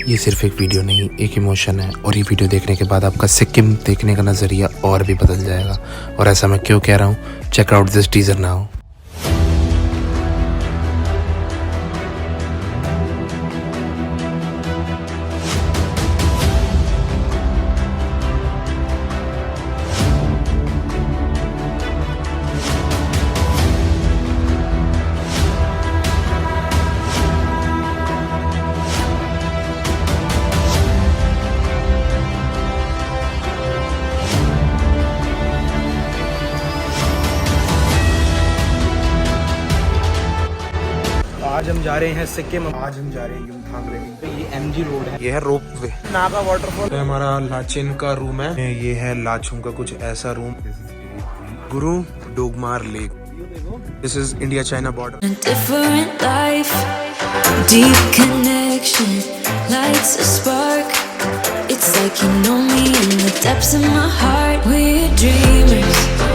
ये सिर्फ एक वीडियो नहीं, एक इमोशन है और ये वीडियो देखने के बाद आपका सिक्किम देखने का नज़रिया और भी बदल जाएगा। और ऐसा मैं क्यों कह रहा हूँ, check out this teaser now. आज हम जा रहे हैं सिक्किम। आज हम जा रहे हैं युमथांग। ये एमजी रोड है, ये है रोप वे, नागा वाटरफॉल। तो हमारा लाचेन का रूम है, ये है लाचुंग का कुछ ऐसा room. Gurudongmar lake, this is India China border. Different life, deep connection, lights a spark. It's like you know me in the depths of my heart. We're dreamers.